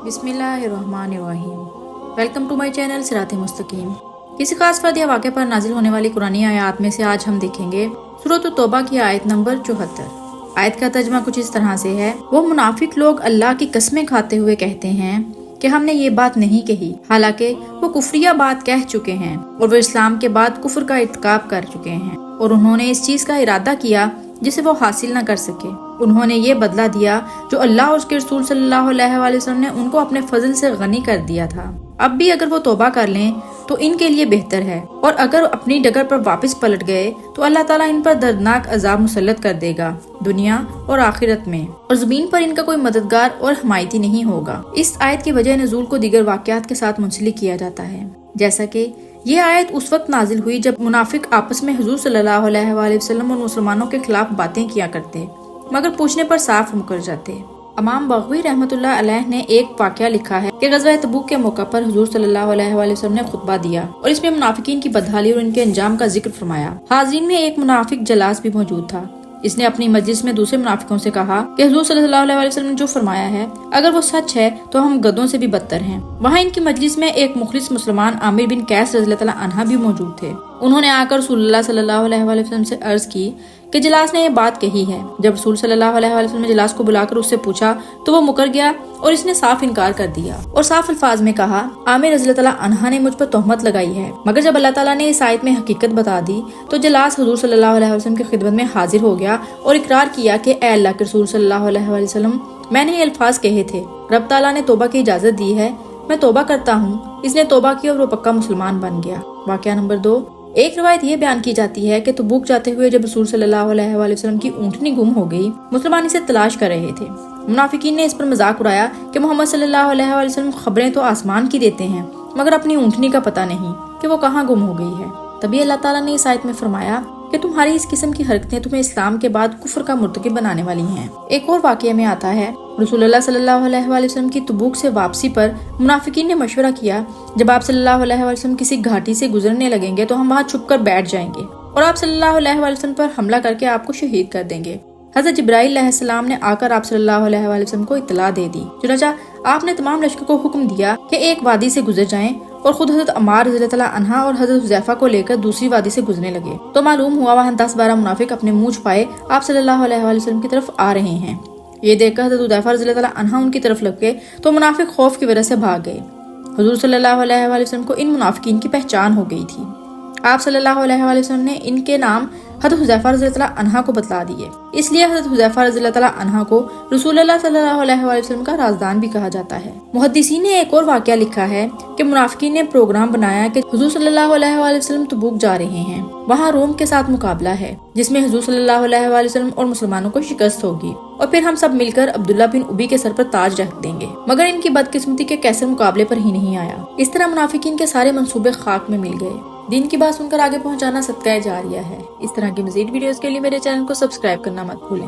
बिस्मिल्लाहिर्रहमानिर्रहीम। Welcome to my channel सिरात मुस्तकीम। किसी खास फर्द या वाक़े पर नाजिल होने वाली कुरानी आयत में से आज हम देखेंगे सूरत तौबा की आयत नंबर 74। आयत का तर्जुमा कुछ इस तरह से है, वो मुनाफिक लोग अल्लाह की कसमें खाते हुए कहते हैं कि हमने ये बात नहीं कही, हालांकि वो कुफरिया बात कह चुके हैं और वो इस्लाम के बाद कुफर का इर्तिकाब कर चुके हैं और उन्होंने इस चीज का इरादा किया जिसे वो हासिल न कर सके। उन्होंने ये बदला दिया जो अल्लाह और उसके रसूल सल्लल्लाहु अलैहि वसल्लम ने उनको अपने फजल से गनी कर दिया था। अब भी अगर वो तौबा कर लें तो इनके लिए बेहतर है, और अगर अपनी डगर पर वापस पलट गए तो अल्लाह ताला इन पर दर्दनाक अजाब मुसल्लत कर देगा, दुनिया और आखिरत में, और जमीन पर इनका कोई मददगार और हमायती नहीं होगा। इस आयत की वजह नज़ूल को दीगर वाक़यात के साथ मुंसलिक किया जाता है, जैसा कि ये आयत उस वक्त नाजिल हुई जब मुनाफिक आपस में हुजूर सल्लल्लाहु अलैहि वसल्लम और मुसलमानों के खिलाफ बातें किया करते, मगर पूछने पर साफ मुकर जाते। इमाम बग़वी रहमतुल्लाह अलैह ने एक वाक़या लिखा है कि ग़ज़वा तबूक के मौका पर हुजूर सल्लल्लाहु अलैहि वसल्लम ने खुतबा दिया और इसमें मुनाफिकीन की बदहाली और इनके अंजाम का जिक्र फरमाया। हाज़रीन में एक मुनाफिक जलास भी मौजूद था। इसने अपनी मजलिस में दूसरे मुनाफिकों से कहा कि हुजूर सल्लल्लाहु अलैहि वसल्लम ने जो फरमाया है अगर वो सच है तो हम गधों से भी बदतर हैं। वहाँ इनकी मजलिस में एक मुखलिस मुसलमान आमिर बिन कैस रज़ियल्लाहु अन्हा भी मौजूद थे। उन्होंने आकर रसूलुल्लाह सल्लल्लाहु अलैहि वसल्लम से अर्ज की कि जलास ने ये बात कही है। जब रसूल सल्लल्लाहु अलैहि वसल्लम ने जलास को बुलाकर उससे पूछा तो वो मुकर गया और इसने साफ इनकार कर दिया और साफ अल्फाज में कहा, आमिर रज़ियल्लाहु अन्हा ने मुझ पर तोहमत लगाई है। मगर जब अल्लाह ताला ने इस आयत में हकीकत बता दी तो जलास हुजूर सल्लल्लाहु अलैहि वसल्लम की खिदमत में हाजिर हो गया और इकरार किया कि ए अल्लाह के रसूल सल्लल्लाहु अलैहि वसल्लम, मैंने ये अल्फाज कहे थे, रब ताला ने तौबा की इजाजत दी है, मैं तौबा करता हूँ। इसने तौबा की और वो पक्का मुसलमान बन गया। वाक़या नंबर 2। एक रिवायत ये बयान की जाती है कि तबूक जाते हुए जब रसूल सल्लल्लाहु अलैहि वसल्लम की ऊँटनी गुम हो गई, मुसलमान इसे तलाश कर रहे थे। मुनाफिकीन ने इस पर मजाक उड़ाया कि मोहम्मद सल्लल्लाहु अलैहि वसल्लम खबरें तो आसमान की देते हैं मगर अपनी ऊँटनी का पता नहीं कि वो कहाँ गुम हो गई है। तभी अल्लाह ताला ने इस आयत में फरमाया कि तुम्हारी इस किस्म की हरकतें तुम्हें इस्लाम के बाद कुफर का मुर्तकिब बनाने वाली हैं। एक और वाक़ये में आता है, रसूलुल्लाह सल्लल्लाहु अलैहि वसल्लम की तबूक से वापसी पर मुनाफिकीन ने मशवरा किया, जब आप सल्लल्लाहु अलैहि वसल्लम किसी घाटी से गुजरने लगेंगे तो हम वहाँ छुप कर बैठ जाएंगे और आप सल्लल्लाहु अलैहि वसल्लम पर हमला करके आपको शहीद कर देंगे। हज़रत जिब्राइल अलैहिस्सलाम ने आकर आप सल्लल्लाहु अलैहि वसल्लम को इत्तला दे दी। चुनांचे आपने तमाम लश्कर को हुक्म दिया कि एक वादी से गुजर जाएं और खुद हज़रत अम्मार रज़ियल्लाहु अन्हा और हज़रत हुज़ैफा को लेकर दूसरी वादी से गुजरने लगे तो मालूम हुआ वहाँ 10-12 मुनाफिक अपने मुंह छुपाए आप सल्लल्लाहु अलैहि वसल्लम की तरफ आ रहे हैं। ये देखकर हज़रत हुज़ैफा रज़ियल्लाहु अन्हा उनकी तरफ लग गए तो मुनाफिक खौफ की वजह से भाग गए। हुज़ूर सल्लल्लाहु अलैहि वसल्लम को इन मुनाफिकीन की पहचान हो गई थी। आप सल्लल्लाहु अलैहि वसल्लम ने इनके नाम हज़रत हुज़ैफा रज़ियल्लाहु अन्हा को बतला दिए, इसलिए हज़रत हुज़ैफा रज़ियल्लाहु अन्हा को रसूलुल्लाह सल्लल्लाहु अलैहि वसल्लम का राज़दान भी कहा जाता है। मुहद्दिसीन ने एक और वाक़या लिखा है कि मुनाफिकीन ने प्रोग्राम बनाया कि हुज़ूर सल्लल्लाहु अलैहि वसल्लम तबूक जा रहे हैं, वहाँ रोम के साथ मुकाबला है जिसमें हुज़ूर सल्लल्लाहु अलैहि वसल्लम और मुसलमानों को शिकस्त होगी और फिर हम सब मिलकर अब्दुल्ला बिन उबी के सर पर ताज रख देंगे। मगर इनकी बदकिस्मती के कैसर मुकाबले पर ही नहीं आया। इस तरह मुनाफिकीन के सारे मंसूबे खाक में मिल गए। दीन की बात सुनकर आगे पहुंचाना सदका जारिया है। इस तरह की मज़ीद वीडियोस के लिए मेरे चैनल को सब्सक्राइब करना मत भूलें।